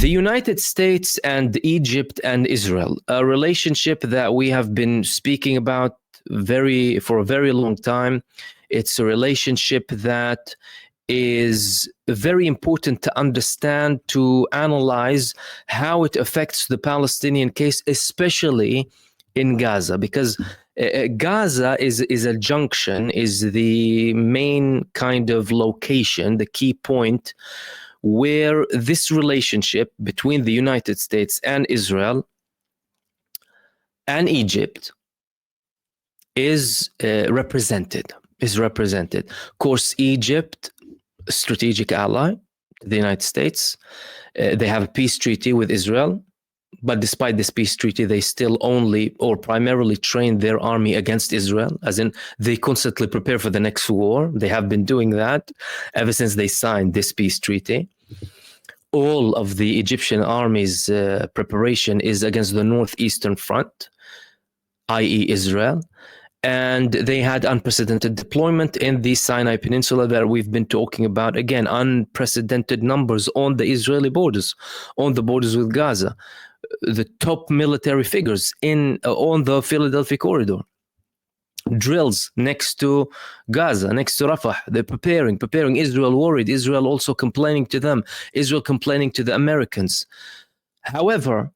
The United States and Egypt and Israel, a relationship that we have been speaking about for a very long time. It's a relationship that is very important to understand, to analyze how it affects the Palestinian case, especially in Gaza, because Gaza is a junction, is the main kind of location, the key point where this relationship between the United States and Israel and Egypt is represented. Of course, Egypt, a strategic ally to the United States. They have a peace treaty with Israel, but despite this peace treaty, they still only or primarily train their army against Israel, as in they constantly prepare for the next war. They have been doing that ever since they signed this peace treaty. All of the Egyptian army's preparation is against the northeastern front, i.e. Israel. And they had unprecedented deployment in the Sinai Peninsula that we've been talking about. Again, unprecedented numbers on the Israeli borders, on the borders with Gaza. The top military figures on the Philadelphia corridor. Drills next to Gaza, next to Rafah. They're preparing. Israel worried. Israel also complaining to them. Israel complaining to the Americans. However,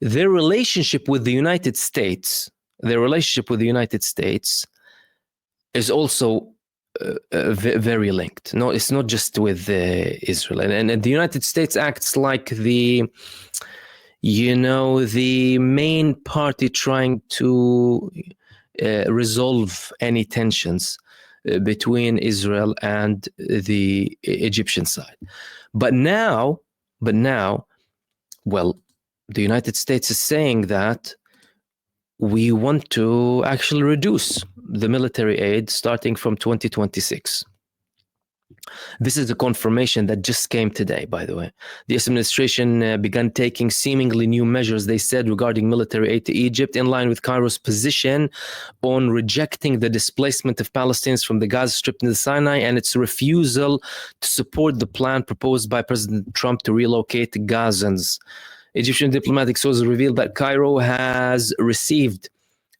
their relationship with the United States is also very linked. No, it's not just with Israel. And the United States acts like the main party trying to resolve any tensions between Israel and the Egyptian side. But now, well, the United States is saying that we want to actually reduce the military aid starting from 2026. This is a confirmation that just came today, by the way. The US administration began taking seemingly new measures, they said, regarding military aid to Egypt, in line with Cairo's position on rejecting the displacement of Palestinians from the Gaza Strip to the Sinai and its refusal to support the plan proposed by President Trump to relocate Gazans. Egyptian diplomatic sources revealed that Cairo has received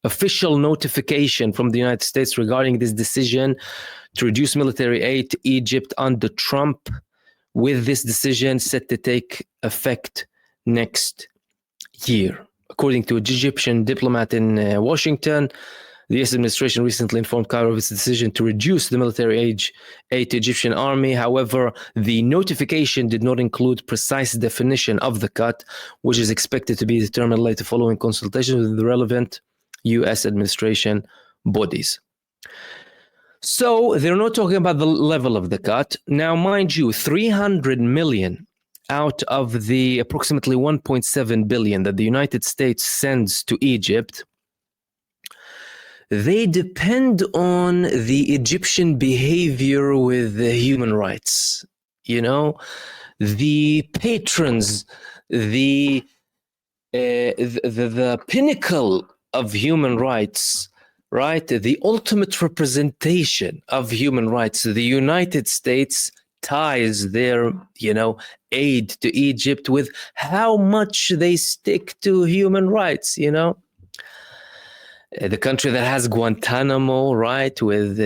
official notification from the United States regarding this decision to reduce military aid to Egypt under Trump, with this decision set to take effect next year. According to an Egyptian diplomat in Washington, the U.S. administration recently informed Cairo of its decision to reduce the military aid to Egyptian army. However, the notification did not include precise definition of the cut, which is expected to be determined later following consultation with the relevant U.S. administration bodies. So they're not talking about the level of the cut. Now, mind you, 300 million out of the approximately 1.7 billion that the United States sends to Egypt, they depend on the Egyptian behavior with the human rights. The patrons, the pinnacle of human rights, right? The ultimate representation of human rights. The United States ties their, aid to Egypt with how much they stick to human rights, The country that has Guantanamo, right, with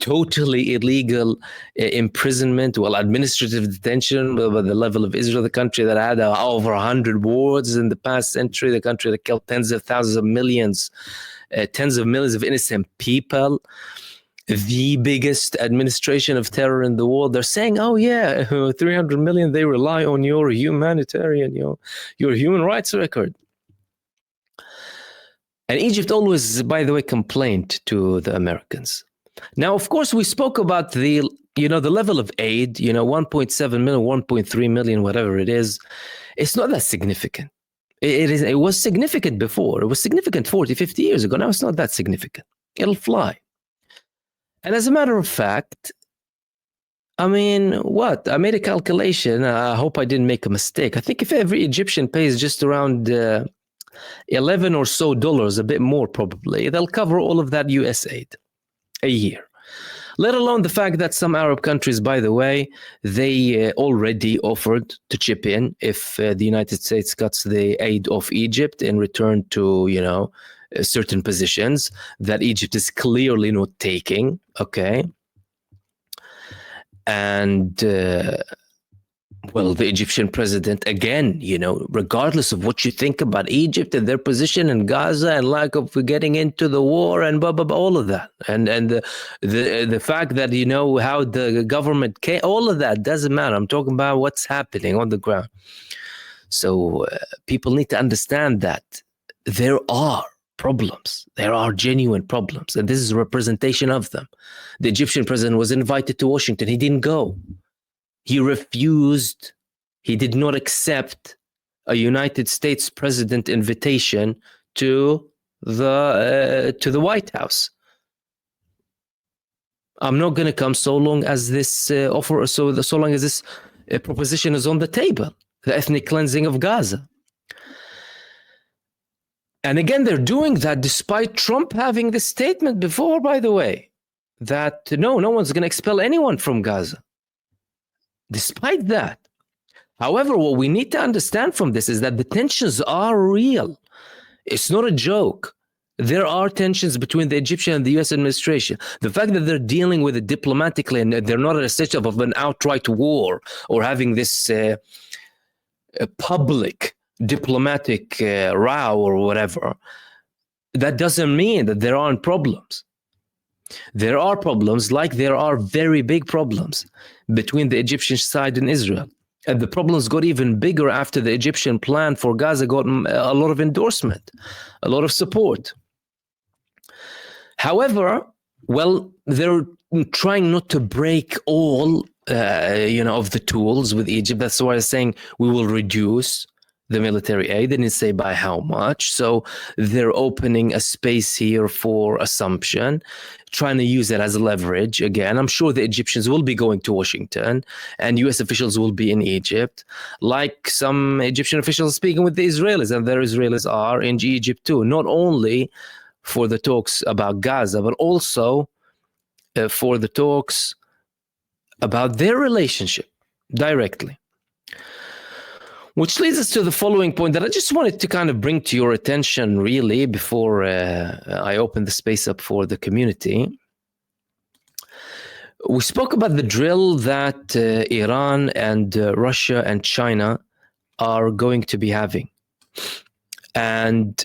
totally illegal imprisonment, administrative detention, but the level of Israel, the country that had over 100 wars in the past century, the country that killed tens of thousands of millions, tens of millions of innocent people, the biggest administration of terror in the world. They're saying, 300 million, they rely on your humanitarian, your human rights record. And Egypt always, by the way, complained to the Americans. Now, of course, we spoke about the level of aid, 1.7 million, 1.3 million, whatever it is. It's not that significant. It was significant before. It was significant 40, 50 years ago. Now it's not that significant. It'll fly. And as a matter of fact, I made a calculation. I hope I didn't make a mistake. I think if every Egyptian pays just around $11 or so, a bit more probably, they'll cover all of that US aid a year. Let alone the fact that some Arab countries, by the way, they already offered to chip in if the United States cuts the aid of Egypt in return to, certain positions that Egypt is clearly not taking. Okay. And well, the Egyptian president, again, regardless of what you think about Egypt and their position in Gaza and lack of getting into the war and blah, blah, blah, all of that. And the fact that, how the government came, all of that doesn't matter. I'm talking about what's happening on the ground. So people need to understand that there are problems. There are genuine problems. And this is a representation of them. The Egyptian president was invited to Washington. He didn't go. He refused. He did not accept a United States president invitation to the White House. I'm not going to come so long as this offer, so long as this proposition is on the table. The ethnic cleansing of Gaza. And again, they're doing that despite Trump having this statement before, by the way, that no one's going to expel anyone from Gaza. Despite that, however, what we need to understand from this is that the tensions are real. It's not a joke. There are tensions between the Egyptian and the U.S. administration. The fact that they're dealing with it diplomatically and they're not at a stage of an outright war or having this public diplomatic row or whatever, that doesn't mean that there aren't problems. There are problems, like there are very big problems between the Egyptian side and Israel. And the problems got even bigger after the Egyptian plan for Gaza got a lot of endorsement, a lot of support. However, well, they're trying not to break all, of the tools with Egypt. That's why I'm saying we will reduce the military aid. They didn't say by how much. So they're opening a space here for assumption, trying to use it as a leverage. Again, I'm sure the Egyptians will be going to Washington and US officials will be in Egypt, like some Egyptian officials speaking with the Israelis, and their Israelis are in Egypt too, not only for the talks about Gaza, but also for the talks about their relationship directly. Which leads us to the following point that I just wanted to kind of bring to your attention, really, before I open the space up for the community. We spoke about the drill that Iran and Russia and China are going to be having. And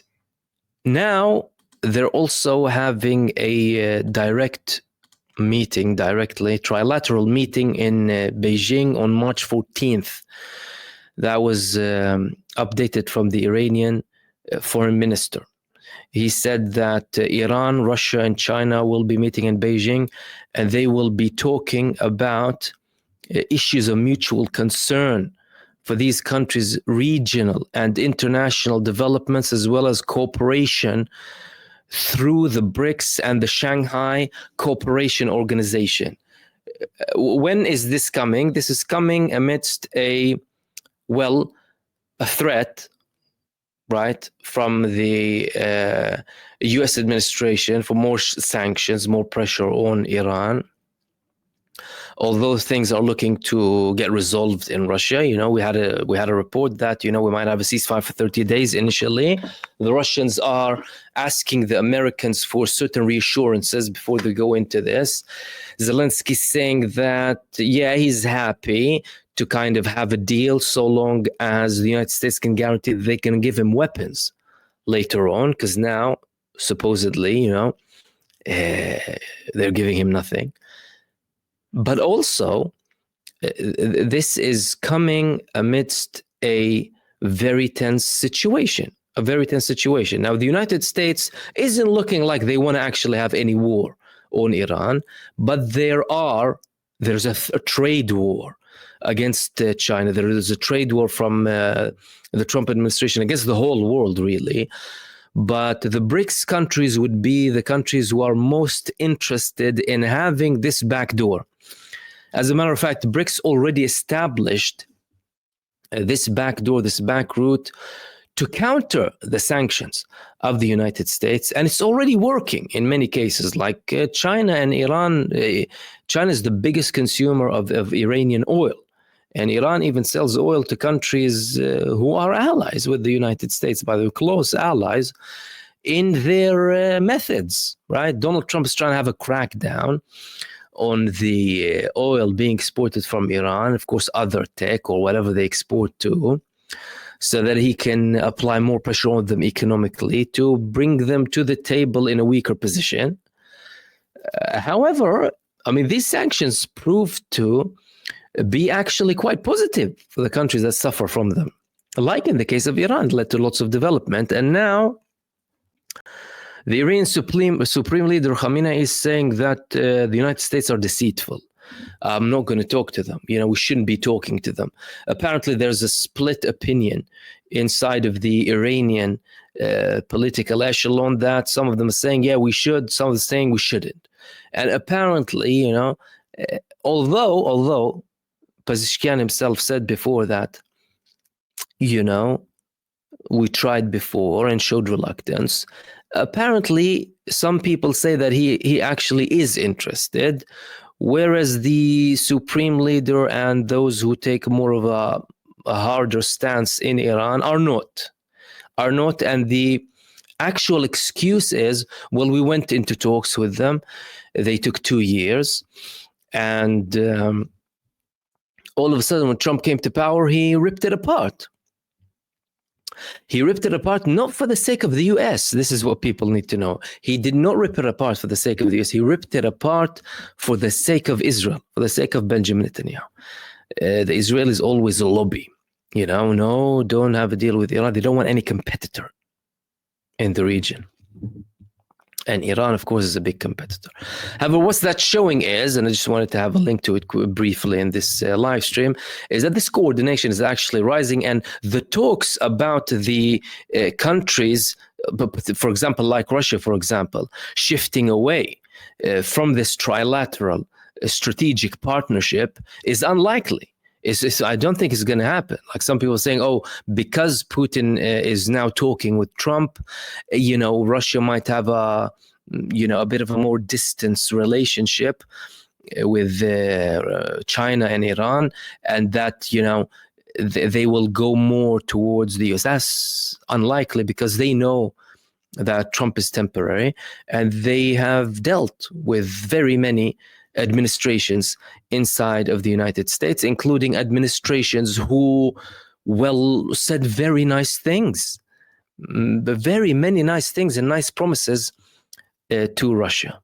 now they're also having a trilateral meeting in Beijing on March 14th. That was updated from the Iranian foreign minister. He said that Iran, Russia, and China will be meeting in Beijing, and they will be talking about issues of mutual concern for these countries' regional and international developments, as well as cooperation through the BRICS and the Shanghai Cooperation Organization. When is this coming? This is coming amidst a threat, right, from the U.S. administration for more sanctions, more pressure on Iran. Although things are looking to get resolved in Russia, we had a report that we might have a ceasefire for 30 days initially. The Russians are asking the Americans for certain reassurances before they go into this. Zelensky saying that he's happy to kind of have a deal so long as the United States can guarantee that they can give him weapons later on, because now supposedly they're giving him nothing. But also, this is coming amidst a very tense situation. Now, the United States isn't looking like they want to actually have any war on Iran, but there's a trade war against China. There is a trade war from the Trump administration against the whole world, really. But the BRICS countries would be the countries who are most interested in having this backdoor. As a matter of fact, BRICS already established this backdoor, this back route to counter the sanctions of the United States. And it's already working in many cases, like China and Iran. China is the biggest consumer of Iranian oil. And Iran even sells oil to countries who are allies with the United States, by the way, close allies, in their methods, right? Donald Trump is trying to have a crackdown on the oil being exported from Iran, of course, other tech or whatever they export to, so that he can apply more pressure on them economically to bring them to the table in a weaker position. However, I mean, these sanctions proved to be actually quite positive for the countries that suffer from them. Like in the case of Iran, it led to lots of development. And now the Iranian Supreme Leader Khamenei is saying that the United States are deceitful. I'm not going to talk to them. We shouldn't be talking to them. Apparently, there's a split opinion inside of the Iranian political echelon that some of them are saying, yeah, we should. Some of them are saying we shouldn't. And apparently, although Pezeshkian himself said before that, we tried before and showed reluctance. Apparently, some people say that he actually is interested, whereas the Supreme Leader and those who take more of a harder stance in Iran are not. And the actual excuse is, well, we went into talks with them. They took 2 years. And all of a sudden, when Trump came to power, he ripped it apart. He ripped it apart not for the sake of the US. This is what people need to know. He did not rip it apart for the sake of the US. He ripped it apart for the sake of Israel, for the sake of Benjamin Netanyahu. The Israelis always lobby. No, don't have a deal with Iran. They don't want any competitor in the region. And Iran, of course, is a big competitor. However, what that showing is, and I just wanted to have a link to it briefly in this live stream, is that this coordination is actually rising, and the talks about the countries, for example, like Russia, for example, shifting away from this trilateral strategic partnership is unlikely. I don't think it's going to happen. Like some people are saying, because Putin is now talking with Trump, Russia might have a bit of a more distant relationship with China and Iran, and that, they will go more towards the US. That's unlikely because they know that Trump is temporary, and they have dealt with very many administrations inside of the United States, including administrations who, said very nice things, very many nice things and nice promises to Russia.